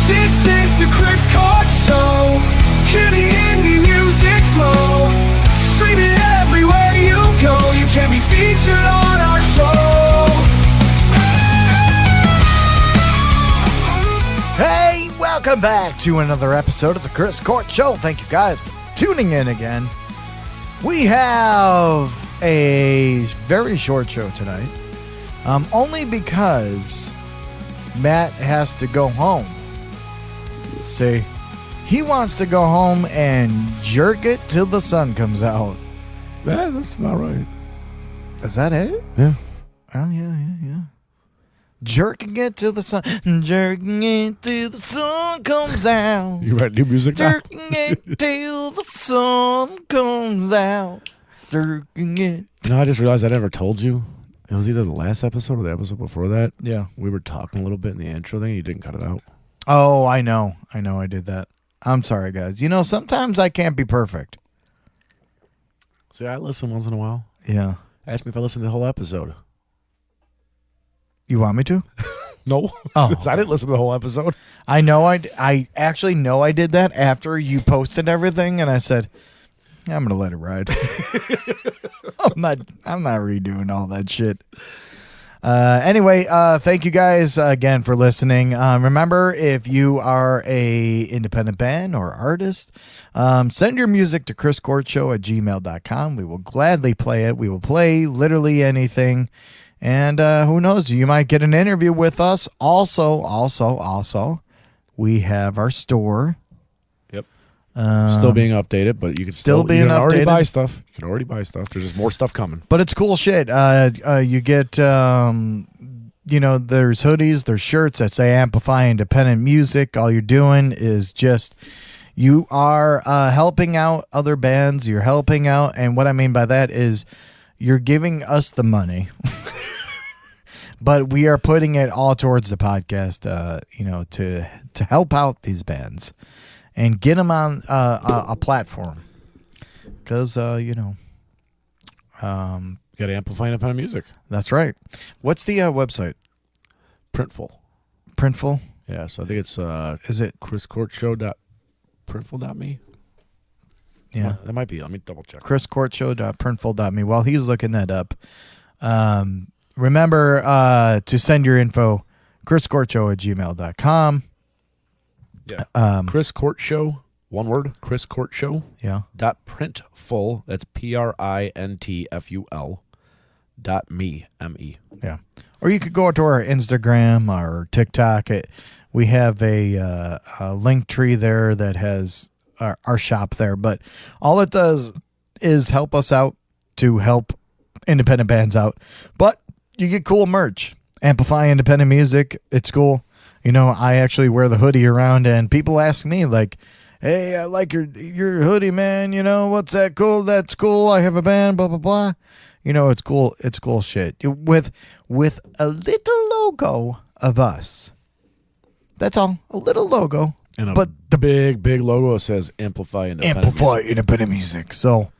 This is the Chris Court Show. Hear the indie music flow. Stream it everywhere you go. You can be featured on our show. Hey, welcome back to another episode of the Chris Court Show. Thank you guys for tuning in again. We have a very short show tonight, only because Matt has to go home. See, he wants to go home and jerk it till the sun comes out. Yeah, that's about right. Is that it? Yeah. Oh, yeah. Jerking it till the sun, jerking it till the sun comes out. You write new music now? Jerking it till the sun comes out. Jerking it. No, I just realized I never told you. It was either the last episode or the episode before that. Yeah. We were talking a little bit in the intro thing. You didn't cut it out. Oh, I know I did that. I'm sorry, guys. You know, sometimes I can't be perfect. See, I listen once in a while. Yeah. Ask me if I listened to the whole episode. You want me to? No. Oh, 'Cause I didn't listen to the whole episode. I know. I actually know I did that after you posted everything, and I said, yeah, I'm gonna let it ride. I'm not redoing all that shit. Anyway, thank you guys again for listening. Remember, if you are a independent band or artist, send your music to chriscourtshow@gmail.com. We will gladly play it. We will play literally anything. And who knows, you might get an interview with us. Also, we have our store. Yep. Still being updated, but you can you can already buy stuff. You can already buy stuff. There's just more stuff coming. But it's cool shit. You get, there's hoodies, there's shirts that say Amplify Independent Music. All you're doing is just, you are helping out other bands. You're helping out. And what I mean by that is you're giving us the money. But we are putting it all towards the podcast, to help out these bands and get them on a platform. Because, got to amplify independent music. That's right. What's the website? Printful. Printful? Yeah, so I think it's is it chriscourtshow.printful.me? Yeah. Well, that might be. Let me double check. chriscourtshow.printful.me. While he's looking that up, remember to send your info, chriscourtshow@gmail.com. Yeah. Chris Court Show, one word, Chris Court Show. Yeah. .printful, that's PRINTFUL .me, M-E. Yeah. Or you could go to our Instagram or TikTok. We have a link tree there that has our shop there. But all it does is help us out to help independent bands out. But you get cool merch. Amplify independent music. It's cool. I actually wear the hoodie around, and people ask me, like, hey, I like your hoodie, man. What's that cool? That's cool. I have a band, blah, blah, blah. It's cool. It's cool shit. With a little logo of us. That's all. A little logo. And but the big logo says Amplify Independent Music. So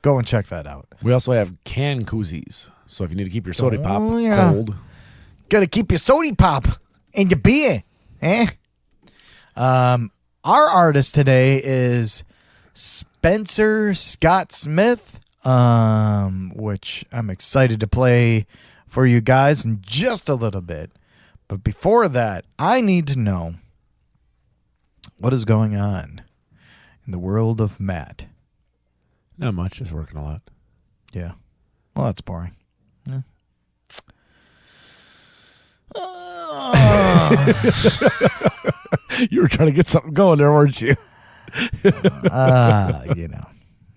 go and check that out. We also have can koozies. So if you need to keep your soda pop cold. Gotta keep your soda pop and your beer. Our artist today is Spencer Scott Smith, which I'm excited to play for you guys in just a little bit. But before that, I need to know what is going on in the world of Matt. Not much, just working a lot. Yeah. Well, that's boring. Yeah. You were trying to get something going there, weren't you?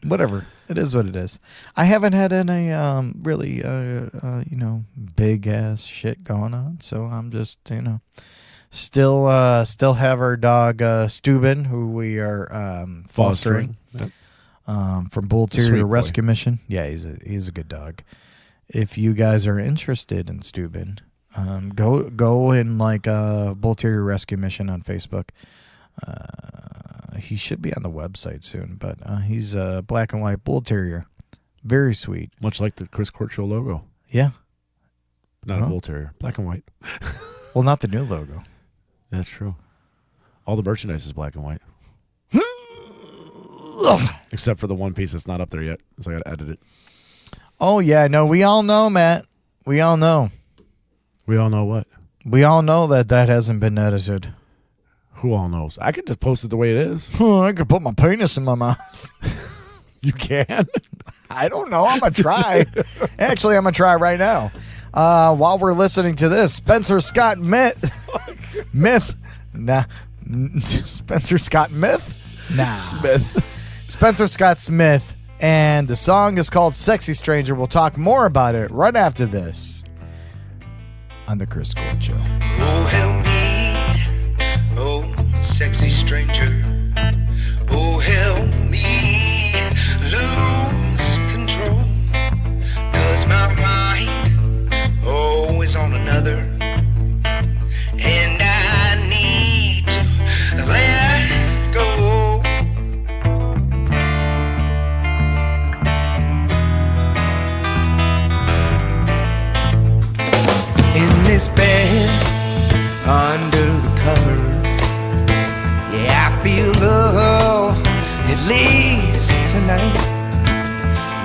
Whatever. It is what it is. I haven't had any really big ass shit going on, so I'm just still have our dog Steuben, who we are fostering. Yep. From Bull Terrier Rescue Mission. Yeah, he's a good dog. If you guys are interested in Steuben, go and like Bull Terrier Rescue Mission on Facebook. He should be on the website soon, but he's a black and white Bull Terrier. Very sweet. Much like the Chris Court Show logo. Yeah. Not a Bull Terrier. Black and white. Well, not the new logo. That's true. All the merchandise is black and white. Except for the one piece that's not up there yet. So I got to edit it. Oh, yeah. No, we all know, Matt. We all know. We all know what? We all know that hasn't been edited. Who all knows? I could just post it the way it is. I could put my penis in my mouth. You can? I don't know. I'm going to try. Actually, I'm going to try right now. While we're listening to this, Spencer Scott Myth. Nah. Spencer Scott Myth? Nah. Smith. Spencer Scott Smith. And the song is called Sexy Stranger. We'll talk more about it right after this on the Chris Court Show. Oh, help me, oh, sexy stranger. Oh, help me lose control. 'Cause my mind, oh, is on another. And I need to let go. In this bed, under the covers, yeah, I feel love, at least tonight.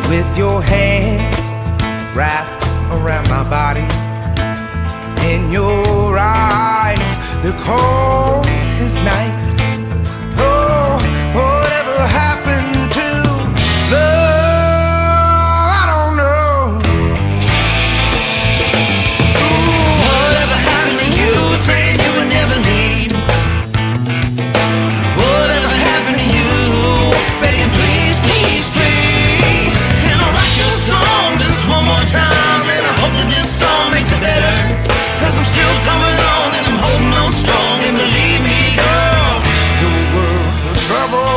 With your hands wrapped around my body, in your eyes, they're cold as night. Oh, whatever happened to love, I don't know. Ooh, whatever happened to you, saying you would never leave. Whatever happened to you, begging please, please, please. And I'll write you a song just one more time, and I hope that this song makes it better. 'Cause I'm still coming on and I'm holding on strong. And believe me, girl, your world of trouble.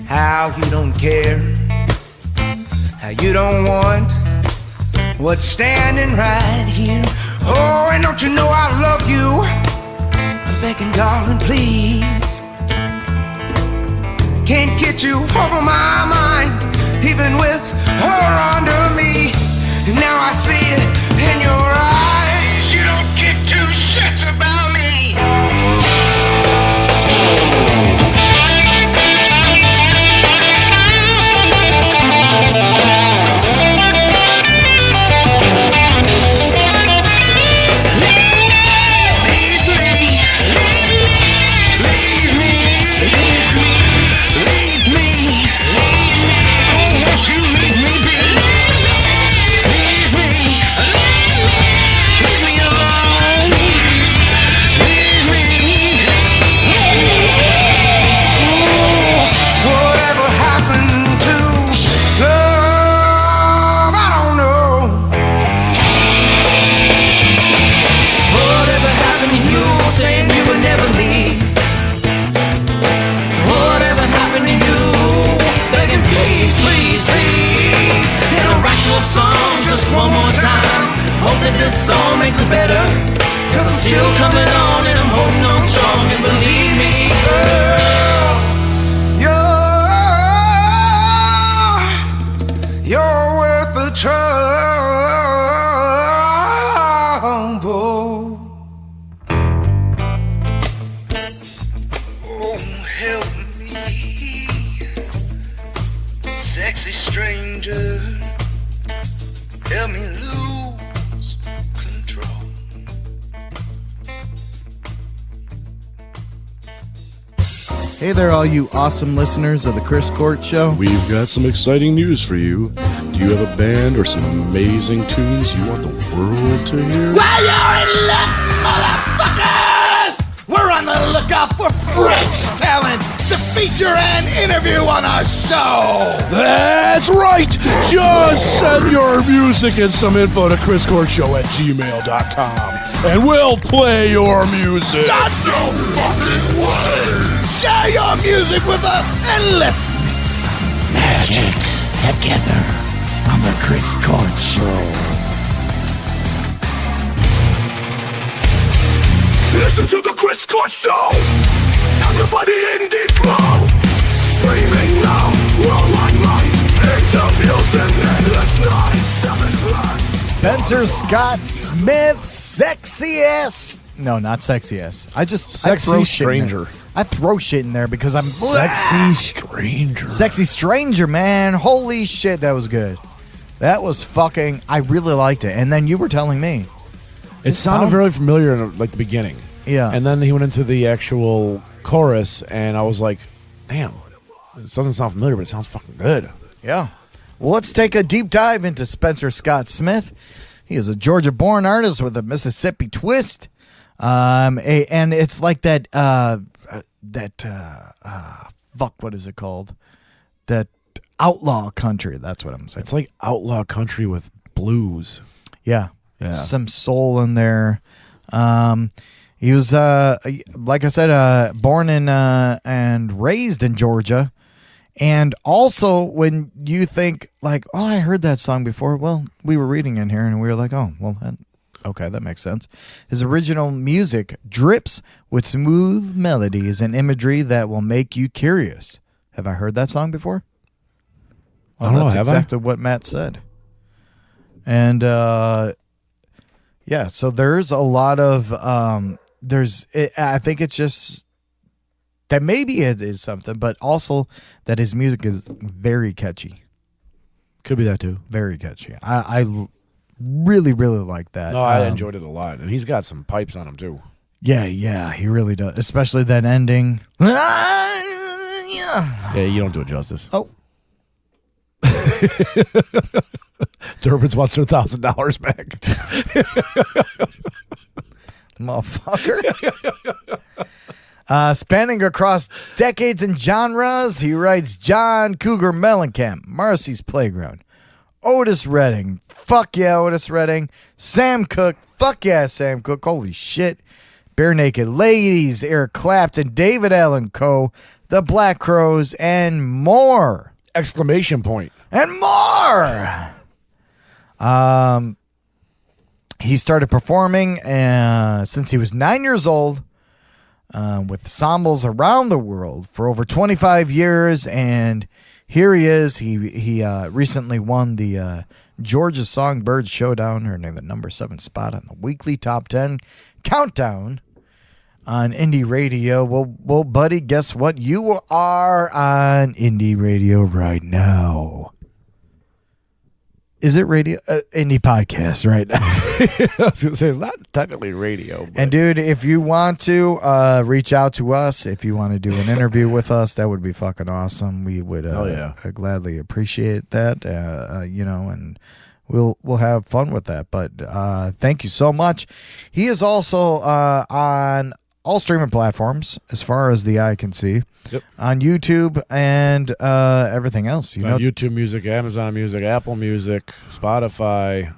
How you don't care, how you don't want what's standing right here. Oh, and don't you know I love you? I'm begging, darling, please. Can't get you over my mind, even with her under me. And now I see it in your eyes. You don't give two shits about me. One more time, hope that this song makes it better. 'Cause I'm still coming on and I'm holding on strong. And believe me, girl, you're worth the trouble. Oh, help me, sexy stranger. Help me lose control. Hey there, all you awesome listeners of the Chris Court Show. We've got some exciting news for you. Do you have a band or some amazing tunes you want the world to hear? Well, you're in luck, motherfuckers! We're on the lookout for fresh talent to feature and interview on our show. That's right. Just send your music and some info to chriscordshow@gmail.com, and we'll play your music. That's no fucking way. Share your music with us and let's mix magic together on the Chris Cord Show. Listen to the Chris Cord Show. Amplify the indie flow. Streaming now, worldwide might. Interviews and endless nights. Savage lives. Spencer Scott Smith, sexy ass. No, not sexy ass. I Sexy stranger. I throw shit in there because I'm Sexy stranger. Sexy stranger, man. Holy shit, that was good. That was fucking. I really liked it. And then you were telling me. It sounded very familiar in like the beginning. Yeah. And then he went into the actual chorus, and I was like, damn, this doesn't sound familiar, but it sounds fucking good. Yeah. Well, let's take a deep dive into Spencer Scott Smith. He is a Georgia-born artist with a Mississippi twist. And it's like that, fuck, what is it called? That outlaw country. That's what I'm saying. It's like outlaw country with blues. Yeah. Yeah. Some soul in there. He was, like I said, born in and raised in Georgia. And also, when you think, like, oh, I heard that song before. Well, we were reading in here, and we were like, oh, well, okay, that makes sense. His original music drips with smooth melodies and imagery that will make you curious. Have I heard that song before? Well, I don't know, that's have exactly what Matt said. And, yeah, so there's a lot of, I think it's just, that maybe it is something, but also that his music is very catchy. Could be that too. Very catchy. I really, really like that. No, I enjoyed it a lot. And he's got some pipes on him too. Yeah, he really does. Especially that ending. Yeah, you don't do it justice. Oh. Durbin's wants their $1,000 back. Motherfucker. Spanning across decades and genres, he writes John Cougar Mellencamp, Marcy's Playground, Otis Redding, fuck yeah, Otis Redding, Sam Cooke, fuck yeah, Sam Cooke, holy shit, Bare Naked Ladies, Eric Clapton, David Allen Coe, The Black Crowes, and more. Exclamation point. And more. He started performing since he was 9 years old. With ensembles around the world for over 25 years, and here he is. He recently won the Georgia Songbird Showdown, earning the number 7 spot on the weekly top 10 countdown on indie radio. Well, buddy, guess what? You are on indie radio right now. Is it radio? Indie podcast right now. I was going to say, it's not technically radio. But. And, dude, if you want to reach out to us, if you want to do an interview with us, that would be fucking awesome. We would gladly appreciate that, and we'll have fun with that. But thank you so much. He is also on all streaming platforms, as far as the eye can see. Yep. On YouTube and everything else. YouTube Music, Amazon Music, Apple Music, Spotify.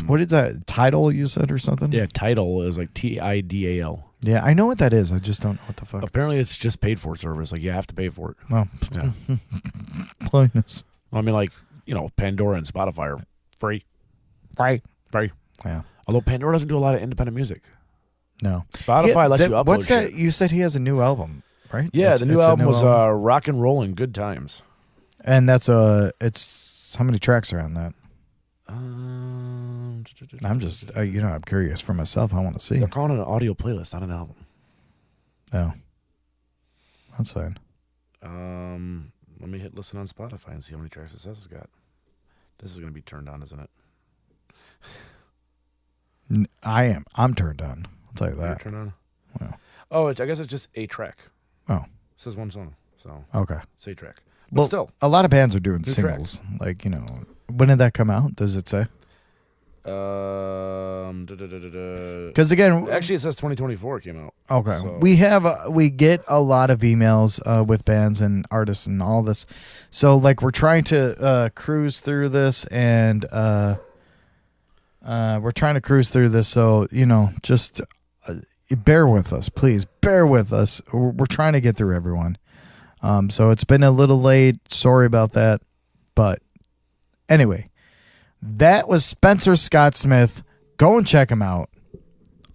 What is that? Tidal, you said, or something? Yeah, Tidal is like Tidal. Yeah, I know what that is. I just don't know what the fuck. Apparently, it's just paid for service. Like, you have to pay for it. Oh. Yeah. Blindness. I mean, like, Pandora and Spotify are free. Right. Free. Yeah. Although Pandora doesn't do a lot of independent music. No. Spotify lets you upload what's that? shit. You said he has a new album, right? Yeah, the new album was Rock and Rollin' Good Times. And that's it's how many tracks are on that? I'm just, I'm curious for myself. I want to see. They're calling it an audio playlist, not an album. Oh. That's fine. Let me hit listen on Spotify and see how many tracks it says it's got. This is going to be turned on, isn't it? I'm turned on. I'll tell you that. You're turned on? Wow. Oh, I guess it's just a track. Oh. It says one song. So okay. It's a track. But still. A lot of bands are doing New singles. Tracks. Like, when did that come out? Does it say? Let Because again, actually, it says 2024 came out. Okay, so. we get a lot of emails with bands and artists and all this, so like we're trying to cruise through this, and so just bear with us, please. Bear with us. We're trying to get through everyone. So it's been a little late. Sorry about that, but anyway, that was Spencer Scott Smith. Go and check him out.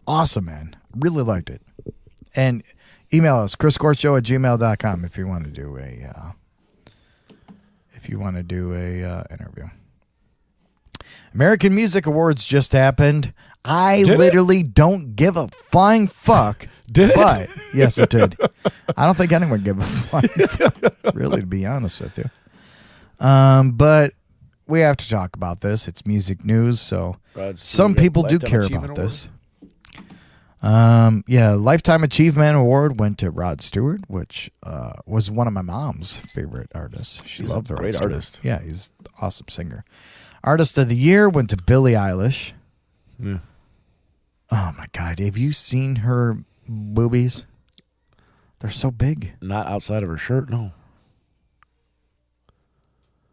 Awesome, man. Really liked it. And email us, chriscourtshow@gmail.com if you want to do a interview. American Music Awards just happened. I literally don't give a flying fuck. Did it? But yes, it did. I don't think anyone gave a flying fuck, really, to be honest with you. But we have to talk about this. It's music news, so some people do care about this. Lifetime Achievement Award went to Rod Stewart, which was one of my mom's favorite artists. She loved the great artist. Yeah, he's an awesome singer. Artist of the Year went to Billie Eilish. Yeah. Oh my God, have you seen her boobies? They're so big. Not outside of her shirt, no.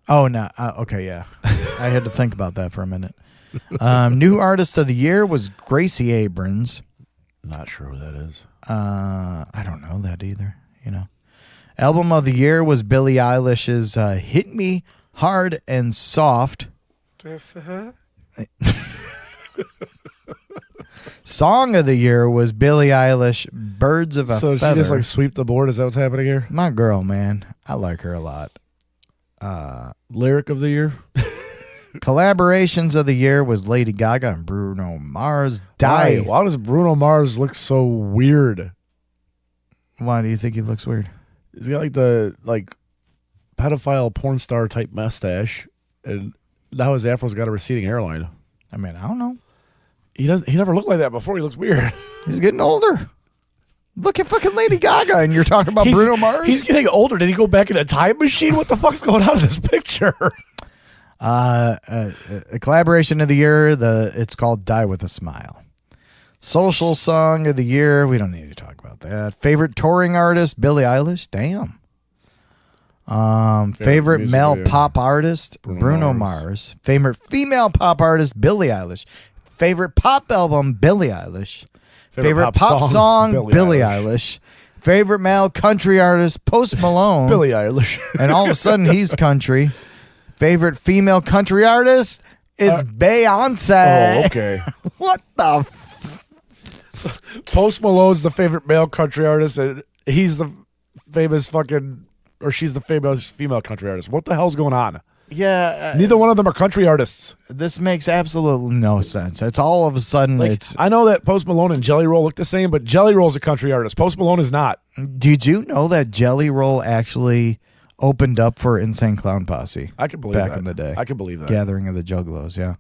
Oh, no. Okay, yeah. I had to think about that for a minute. New Artist of the Year was Gracie Abrams. Not sure who that is. I don't know that either, Album of the Year was Billie Eilish's Hit Me Hard and Soft. Song of the Year was Billie Eilish, Birds of a Feather. So she just like sweep the board? Is that what's happening here? My girl, man. I like her a lot. Lyric of the Year? Collaborations of the Year was Lady Gaga and Bruno Mars. Die. Why does Bruno Mars look so weird? Why do you think he looks weird? He's got like the pedophile porn star type mustache, and now his afro's got a receding hairline. I mean, I don't know. He never looked like that before. He looks weird. He's getting older. Look at fucking Lady Gaga, and you're talking about Bruno Mars? He's getting older. Did he go back in a time machine? What the fuck's going on in this picture? A collaboration of the year, it's called Die With a Smile. Social Song of the Year, we don't need to talk about that. Favorite touring artist, Billie Eilish. Damn. Favorite male pop artist, Bruno Mars. Favorite female pop artist, Billie Eilish. Favorite pop album, Billie Eilish. Favorite pop song, Billie Eilish. Favorite male country artist, Post Malone. Billie Eilish. And all of a sudden, he's country. Favorite female country artist is Beyonce. Oh, okay. What the? Post Malone's the favorite male country artist, and he's the famous or she's the famous female country artist. What the hell's going on? Yeah. Neither one of them are country artists. This makes absolutely no sense. It's all of a sudden, I know that Post Malone and Jelly Roll look the same, but Jelly Roll's a country artist. Post Malone is not. Did you know that Jelly Roll actually opened up for Insane Clown Posse? I can believe that. Back in the day. I can believe that. Gathering of the Juggalos, yeah.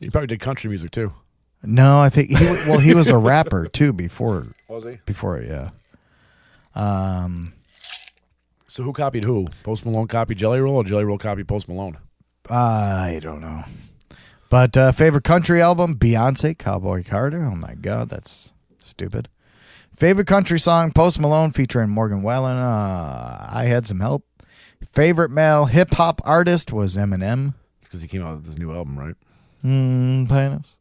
He probably did country music too. No, I think he was a rapper too before. Was he? Before, yeah. So who copied who? Post Malone copied Jelly Roll, or Jelly Roll copied Post Malone? I don't know. But favorite country album, Beyonce, Cowboy Carter. Oh my God, that's stupid. Favorite country song, Post Malone featuring Morgan Wallen. I Had Some Help. Favorite male hip hop artist was Eminem. It's because he came out with this new album, right? Penis.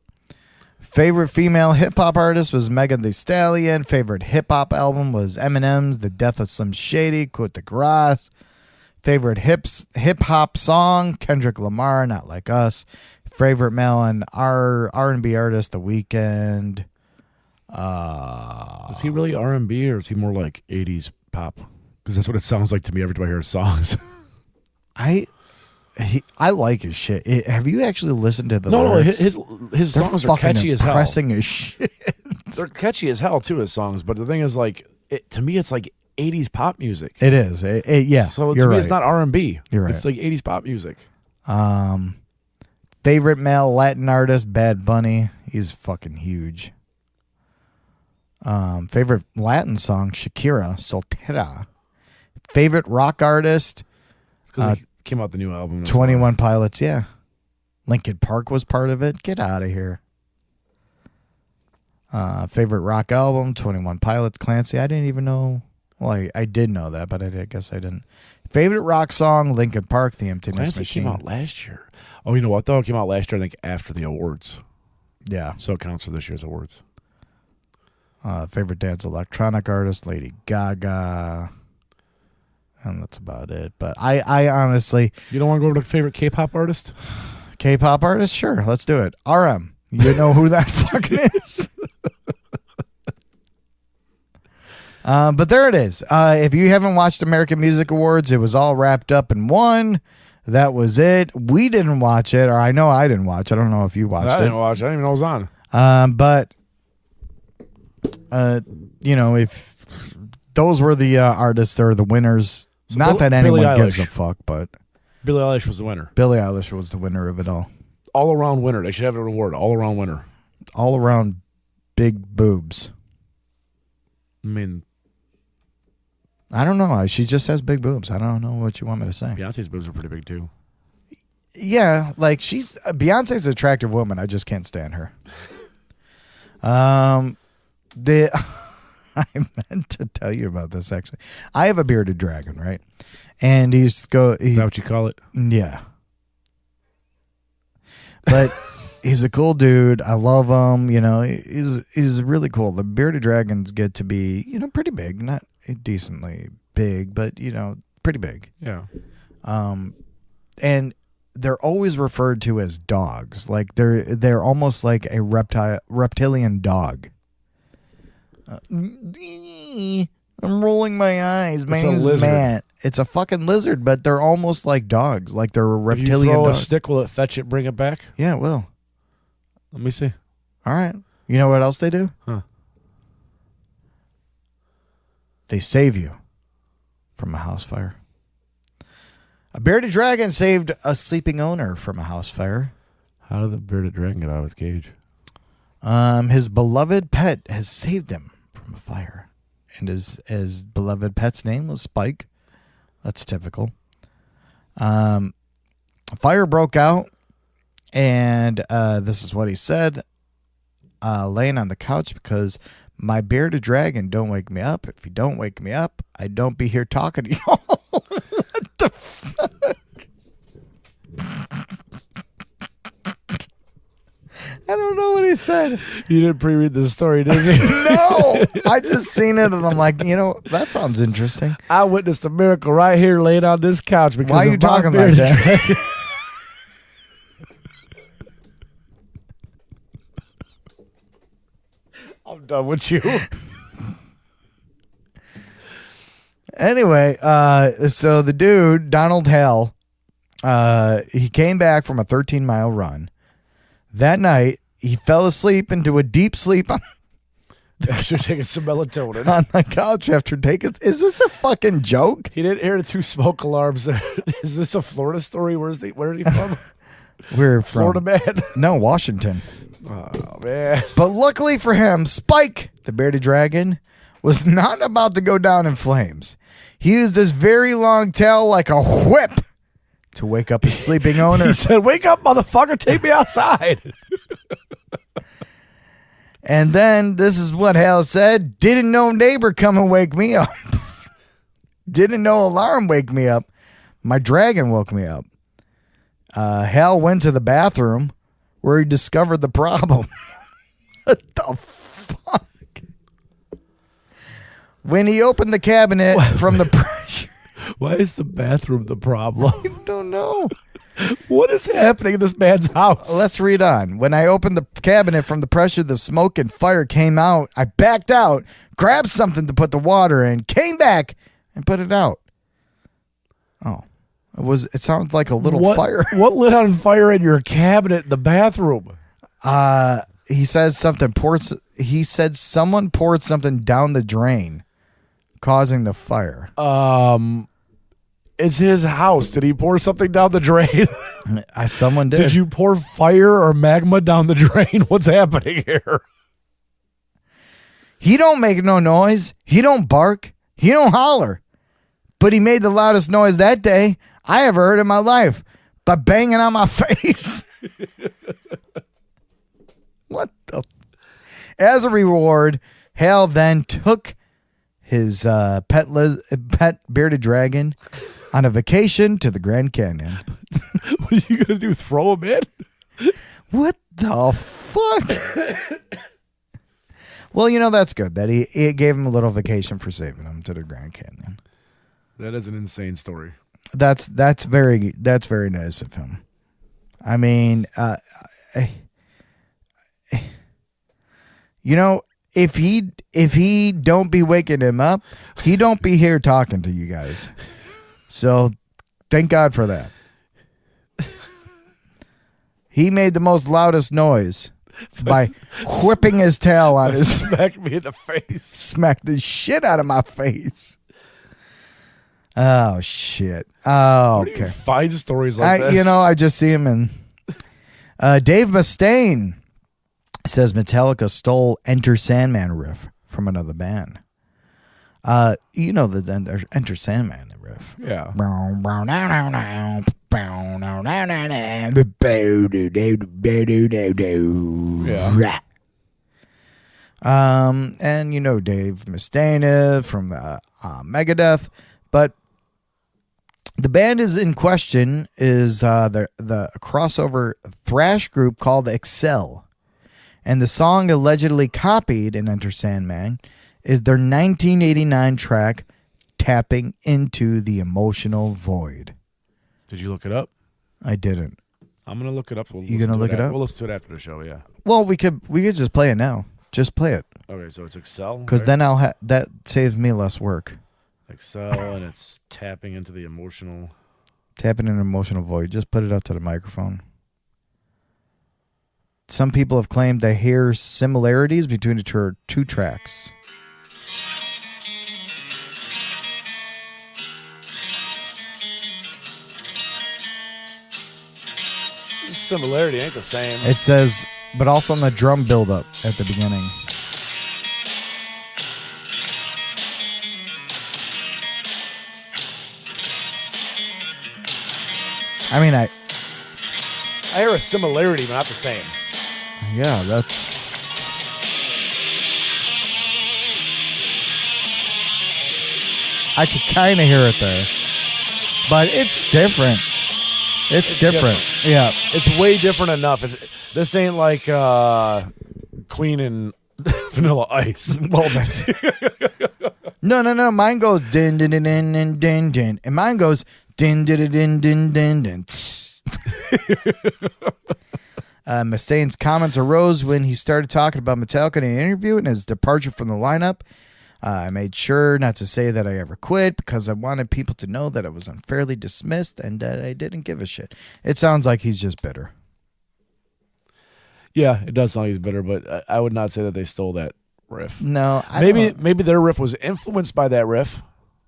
Favorite female hip hop artist was Megan Thee Stallion. Favorite hip hop album was Eminem's The Death of Slim Shady, Coup de Grace. Favorite hip hop song, Kendrick Lamar, Not Like Us. Favorite male and R&B artist, The Weeknd. Is he really R&B, or is he more like 80s pop? Because that's what it sounds like to me every time I hear his songs. I like his shit. Have you actually listened to the lyrics? His songs are catchy as hell. Depressing as shit. They're catchy as hell too, his songs. But the thing is, to me, it's like 80s pop music. It is. Yeah. So to me, it's not R&B. You're right. It's like 80s pop music. Favorite male Latin artist, Bad Bunny. He's fucking huge. Favorite Latin song, Shakira, Soltera. Favorite rock artist, Came out the new album. 21 Pilots, yeah. Linkin Park was part of it. Get out of here. Favorite rock album, 21 Pilots, Clancy. I didn't even know. Well, I did know that, but I guess I didn't. Favorite rock song, Linkin Park, The Emptiness Clancy Machine. came out last year. Oh, you know what, though? It came out last year, I think, after the awards. Yeah. So it counts for this year's awards. Favorite dance electronic artist, Lady Gaga. And that's about it. But I honestly... You don't want to go to the favorite K-pop artist? K-pop artist? Sure, let's do it. RM. You know who that fucking is? But there it is. If you haven't watched American Music Awards, it was all wrapped up in one. That was it. We didn't watch it, or I know I didn't watch it. I don't know if you watched it. I didn't watch it. I didn't even know it was on. But, you know, if those were the artists or the winners, So not that anyone Billie gives a Eilish. fuck, but Billie Eilish was the winner. Billie Eilish was the winner of it all. All-around winner. They should have an award. All-around winner. All around big boobs. I mean, I don't know. She just has big boobs. I don't know what you want me to say. Beyonce's boobs are pretty big, too. Yeah, like Beyonce's an attractive woman. I just can't stand her. I meant to tell you about this actually. I have a bearded dragon, right? And Is that what you call it? Yeah. But he's a cool dude. I love him. You know, he's really cool. The bearded dragons get to be, you know, pretty big, not decently big, but you know, pretty big. Yeah. And they're always referred to as dogs. Like they're almost like a reptilian dog. I'm rolling my eyes. My It's a name's lizard. Matt. It's a fucking lizard, but they're almost like dogs. Like they're a If reptilian you throw dog. a stick, will it fetch it, bring it back? Yeah, it will. Let me see. All right. You know what else they do? Huh. They save you from a house fire. A bearded dragon saved a sleeping owner from a house fire. How did the bearded dragon get out of his cage? His beloved pet has saved him from a fire. And his beloved pet's name was Spike. That's typical. A fire broke out, and this is what he said. Laying on the couch because my bearded dragon don't wake me up. If you don't wake me up, I don't be here talking to y'all. What the fuck? I don't know what he said. You didn't pre-read this story, did you? No, I just seen it and I'm like, you know, that sounds interesting. I witnessed a miracle right here laid on this couch because Why are of you my talking like bearded that? dragon. I'm done with you. Anyway, so the dude, Donald Hale, he came back from a 13-mile run. That night, he fell asleep into a deep sleep After taking some melatonin. on the couch after taking... Is this a fucking joke? He didn't hear the 2 smoke alarms. Is this a Florida story? Where is he from? We're from... Florida man. No, Washington. Oh, man. But luckily for him, Spike, the bearded dragon, was not about to go down in flames. He used his very long tail like a whip to wake up his sleeping owner. He said, "Wake up, motherfucker. Take me outside." And then this is what Hal said. Didn't no neighbor come and wake me up. Didn't no alarm wake me up. My dragon woke me up. Hal went to the bathroom where he discovered the problem. What the fuck? When he opened the cabinet from the pressure. Why is the bathroom the problem? I don't know. What is happening in this man's house? Let's read on. When I opened the cabinet from the pressure, the smoke and fire came out. I backed out, grabbed something to put the water in, came back, and put it out. Oh. It sounded like a little fire. What lit on fire in your cabinet in the bathroom? He says someone poured something down the drain, causing the fire. It's his house. Did he pour something down the drain? Someone did. Did you pour fire or magma down the drain? What's happening here? He don't make no noise. He don't bark. He don't holler. But he made the loudest noise that day I ever heard in my life by banging on my face. What the? As a reward, Hale then took his pet bearded dragon on a vacation to the Grand Canyon. What are you gonna do? Throw him in? What the fuck? Well, that's good that he gave him a little vacation for saving him to the Grand Canyon. That is an insane story. That's very nice of him. I mean, if he don't be waking him up, he don't be here talking to you guys. So thank God for that. He made the most loudest noise by whipping his tail on his Smack me in the face. smacked the shit out of my face. Oh shit. Oh, Where do you okay. find stories like this? I just see him in Dave Mustaine says Metallica stole Enter Sandman riff from another band. The Enter Sandman riff. Yeah. Yeah. And Dave Mustaine from Megadeth, but the band is in question is the crossover thrash group called Excel, and the song allegedly copied in Enter Sandman is their 1989 track "Tapping into the Emotional Void." Did you look it up? I didn't. I'm gonna look it up. You gonna look it up? We'll listen to it after the show. Yeah. Well, we could just play it now. Just play it, Okay, so it's Excel. because right? then that saves me less work. Excel, and it's tapping into the emotional. Tapping an emotional void. Just put it up to the microphone. Some people have claimed they hear similarities between the two tracks. The similarity ain't the same. It says, but also on the drum buildup at the beginning. I mean, I hear a similarity, but not the same. yeah, that's. I could kind of hear it there, but it's different. It's different. Yeah. It's way different enough. This ain't like Queen and Vanilla Ice. Well, that's. No. Mine goes din din din din din din din, and mine goes din din din din din din. Mustaine's comments arose when he started talking about Metallica in an interview and his departure from the lineup. I made sure not to say that I ever quit because I wanted people to know that I was unfairly dismissed and that I didn't give a shit. It sounds like he's just bitter. Yeah, it does sound like he's bitter, but I would not say that they stole that riff. No, Maybe their riff was influenced by that riff.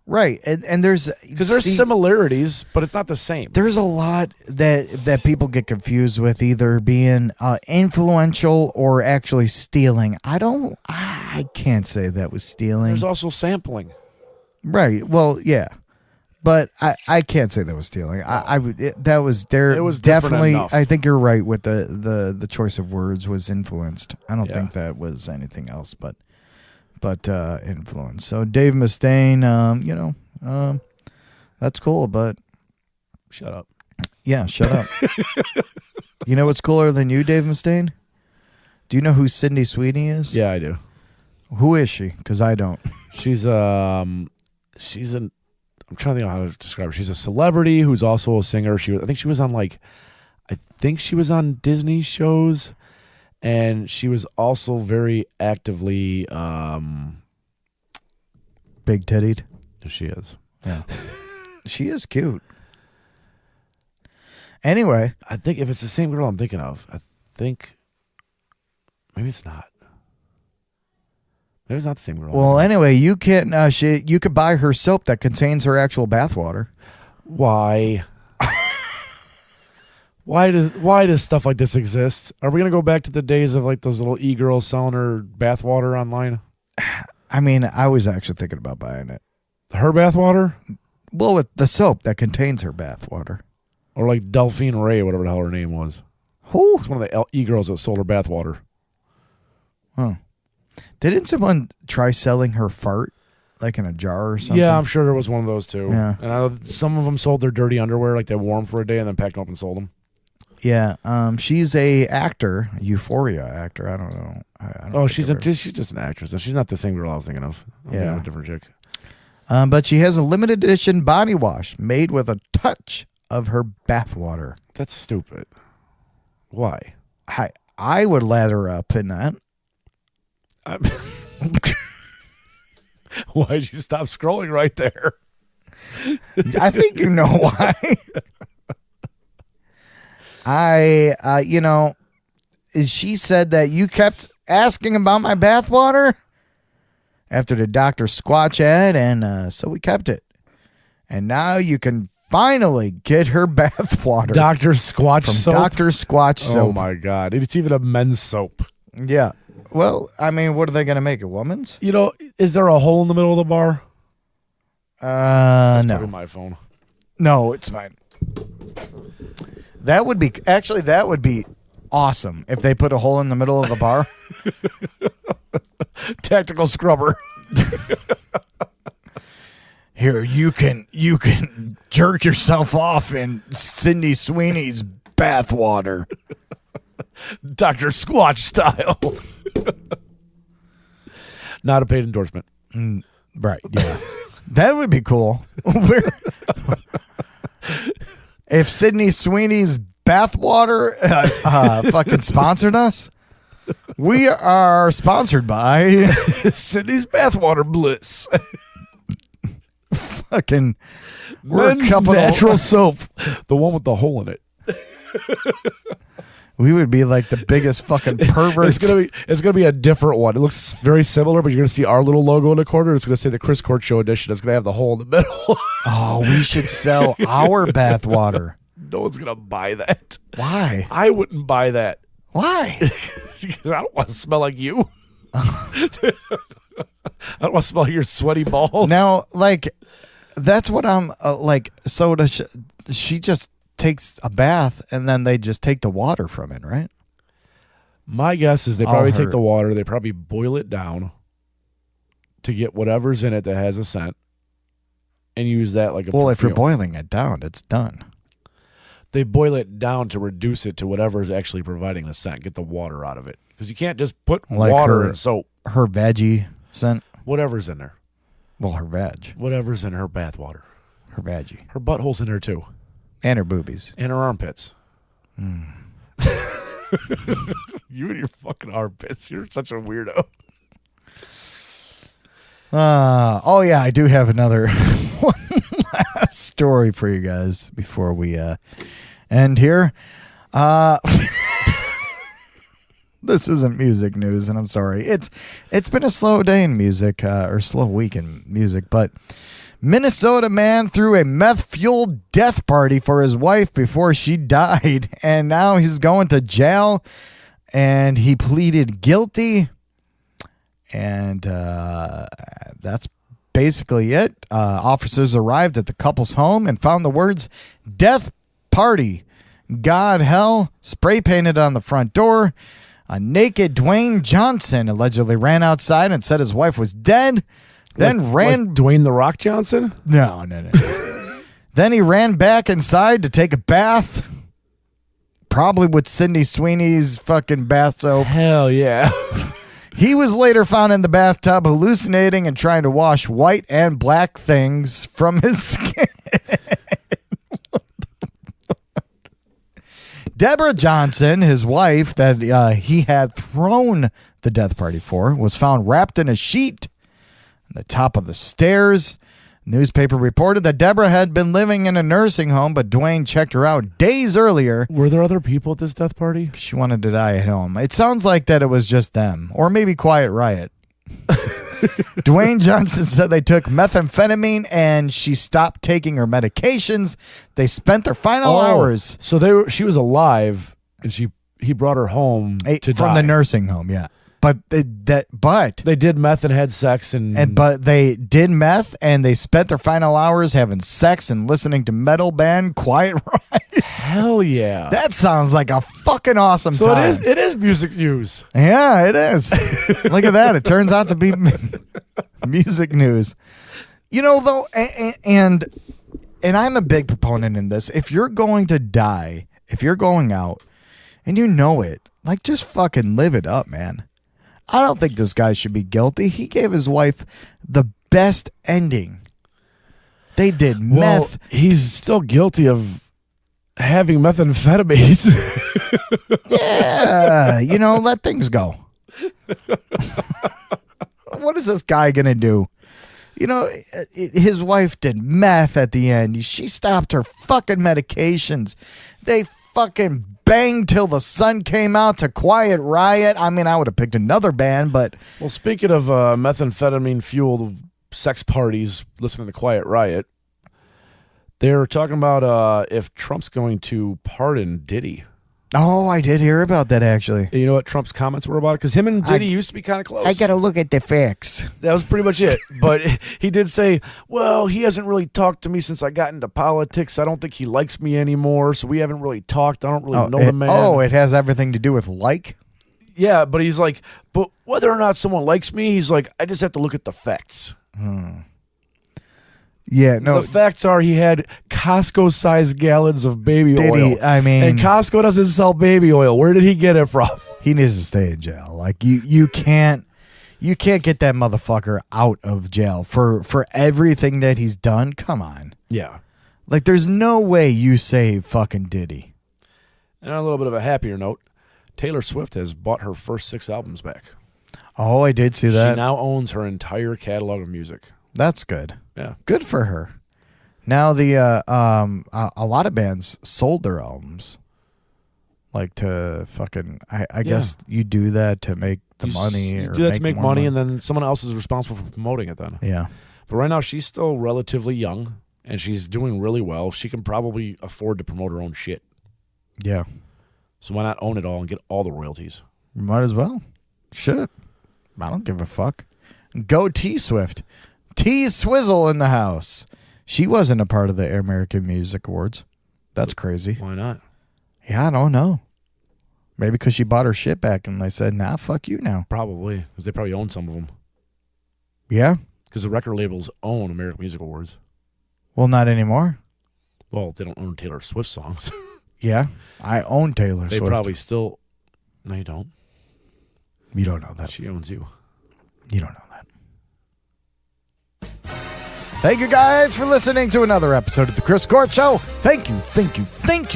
Right, and there's because there's similarities, but it's not the same. There's a lot that people get confused with, either being influential or actually stealing. I can't say that was stealing. There's also sampling. Right. Well, yeah, but I can't say that was stealing. That was there. It was definitely. enough. I think you're right with the choice of words was influenced. I don't Yeah. think that was anything else, but influence. So Dave Mustaine, that's cool, but Shut up. yeah, shut up. You know what's cooler than you, Dave Mustaine? Do you know who Sydney Sweeney is? Yeah, I do. Who is she? Because I don't. She's I'm trying to think of how to describe her. She's a celebrity who's also a singer. I think she was on Disney shows, and she was also very actively Big tittied. she is. Yeah. She is cute. Anyway, I think if it's the same girl I'm thinking of, I think maybe it's not. Maybe it's not the same girl. well, anyway, you can you could buy her soap that contains her actual bathwater. Why? Why does stuff like this exist? Are we gonna go back to the days of like those little e-girls selling her bathwater online? I mean, I was actually thinking about buying it. Her bathwater? Well, the soap that contains her bathwater. Or like Delphine Ray, whatever the hell her name was. Who? It's one of the e-girls that sold her bathwater. Huh. Didn't someone try selling her fart like in a jar or something? Yeah, I'm sure there was one of those too. Yeah. And I know some of them sold their dirty underwear, like they wore them for a day and then packed them up and sold them. Yeah. She's a actor, Euphoria actor. I don't know. I don't She's just an actress. She's not the same girl I was thinking of. I'm thinking of a different chick. But she has a limited edition body wash made with a touch of her bathwater. That's stupid. Why? I would lather up in that. Why'd you stop scrolling right there? I think you know why. She said that you kept asking about my bathwater after the Dr. Squatch ad, and so we kept it. And now you can finally get her bathwater. Dr. Squatch from soap? Dr. Squatch soap. Oh, my God. It's even a men's soap. Yeah. Well, I mean, what are they going to make, a woman's? Is there a hole in the middle of the bar? No. Probably my phone. No, it's mine. That would be awesome if they put a hole in the middle of the bar. Tactical scrubber. Here, you can jerk yourself off in Sydney Sweeney's bathwater. Dr. Squatch style. Not a paid endorsement. Right, yeah. That would be cool. If Sydney Sweeney's bathwater fucking sponsored us, we are sponsored by Sydney's bathwater bliss. Fucking Men's natural soap. The one with the hole in it. We would be like the biggest fucking perverts. It's gonna be a different one. It looks very similar, but you're gonna see our little logo in the corner. It's gonna say the Chris Court Show edition. It's gonna have the hole in the middle. Oh, we should sell our bathwater. No one's gonna buy that. Why? I wouldn't buy that. Why? Because I don't want to smell like you. I don't want to smell like your sweaty balls. Now, like, that's what I'm like. So does she just takes a bath and then they just take the water from it, right? My guess is they probably take the water, they probably boil it down to get whatever's in it that has a scent and use that like a Well, if you're perfume. boiling it down, it's done. They boil it down to reduce it to whatever is actually providing the scent. Get the water out of it. Because you can't just put Like water her- in soap. Her veggie scent. Whatever's in there. Well, her veg. Whatever's in her bath water. Her veggie. Her butthole's in there too. And her boobies. And her armpits. Hmm. You and your fucking armpits. You're such a weirdo. Oh, yeah, I do have another one last story for you guys before we end here. This isn't music news, and I'm sorry. It's been a slow day in music, or slow week in music, but Minnesota man threw a meth-fueled death party for his wife before she died, and now he's going to jail, and he pleaded guilty, and that's basically it. Officers arrived at the couple's home and found the words "Death Party, God Hell" spray painted on the front door. A naked Dwayne Johnson allegedly ran outside and said his wife was dead. Then ran. Like Dwayne the Rock Johnson? No. Then he ran back inside to take a bath. Probably with Sydney Sweeney's fucking bath soap. Hell yeah. He was later found in the bathtub hallucinating and trying to wash white and black things from his skin. Deborah Johnson, his wife that he had thrown the death party for, was found wrapped in a sheet on the top of the stairs. Newspaper reported that Deborah had been living in a nursing home, but Dwayne checked her out days earlier. Were there other people at this death party? She wanted to die at home. It sounds like that it was just them, or maybe Quiet Riot. Dwayne Johnson said they took methamphetamine and she stopped taking her medications. They spent their final hours. So she was alive and he brought her home to from die. the nursing home, yeah. But they did meth and had sex but they did meth and they spent their final hours having sex and listening to metal band Quiet Riot. Hell yeah. That sounds like a fucking awesome time. So it is music news. Yeah, it is. Look at that. It turns out to be music news. You know, though, and I'm a big proponent in this. If you're going to die, if you're going out and you know it, like, just fucking live it up, man. I don't think this guy should be guilty. He gave his wife the best ending. They did meth. He's still guilty of having methamphetamines. Yeah, let things go. What is this guy going to do? His wife did meth at the end. She stopped her fucking medications. They fucking banged till the sun came out to Quiet Riot. I mean, I would have picked another band, but... Well, speaking of methamphetamine-fueled sex parties, listening to Quiet Riot, they're talking about if Trump's going to pardon Diddy. Oh, I did hear about that, actually. And you know what Trump's comments were about? Because him and Diddy used to be kind of close. I got to look at the facts. That was pretty much it. But he did say, well, he hasn't really talked to me since I got into politics. I don't think he likes me anymore, so we haven't really talked. I don't really know the man. Oh, it has everything to do with like? Yeah, but he's like, but whether or not someone likes me, he's like, I just have to look at the facts. Yeah, no. The facts are he had Costco-sized gallons of baby oil. I mean, and Costco doesn't sell baby oil. Where did he get it from? He needs to stay in jail. Like you can't get that motherfucker out of jail for everything that he's done. Come on. Yeah. Like, there's no way you save fucking Diddy. And on a little bit of a happier note, Taylor Swift has bought her first 6 albums back. Oh, I did see that. She now owns her entire catalog of music. That's good. Yeah. Good for her. Now a lot of bands sold their albums. Like, to fucking I guess you do that to make the money. You or do that to make money, money, and then someone else is responsible for promoting it then. Yeah. But right now she's still relatively young and she's doing really well. She can probably afford to promote her own shit. Yeah. So why not own it all and get all the royalties? Might as well. Shit. I don't give a fuck. Go T-Swift. T-Swizzle in the house. She wasn't a part of the American Music Awards. That's crazy. Why not? Yeah, I don't know. Maybe because she bought her shit back and they said, nah, fuck you now. Probably. Because they probably own some of them. Yeah? Because the record labels own American Music Awards. Well, not anymore. Well, they don't own Taylor Swift songs. Yeah? I own Taylor They Swift. probably still... No, you don't. You don't know that. She owns you. You don't know that. Thank you guys for listening to another episode of The Chris Court Show. Thank you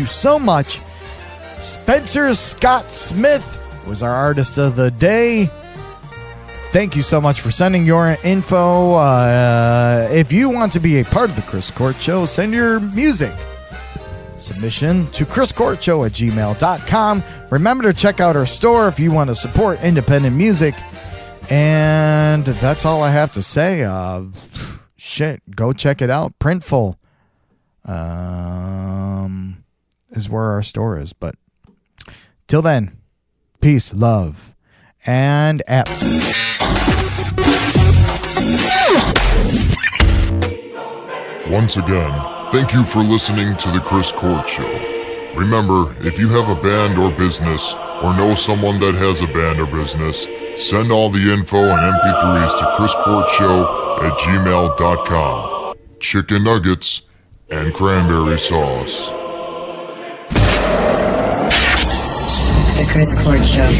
so much. Spencer Scott Smith was our artist of the day. Thank you so much for sending your info. If you want to be a part of The Chris Court Show, send your music submission to chriscourtshow@gmail.com. Remember to check out our store if you want to support independent music. And that's all I have to say. Shit, go check it out. Printful is where our store is. But till then, peace, love, and app. Once again, thank you for listening to The Chris Court Show. Remember, if you have a band or business, or know someone that has a band or business, send all the info and MP3s to chriscourtshow@gmail.com. Chicken nuggets and cranberry sauce. The Chris Court Show.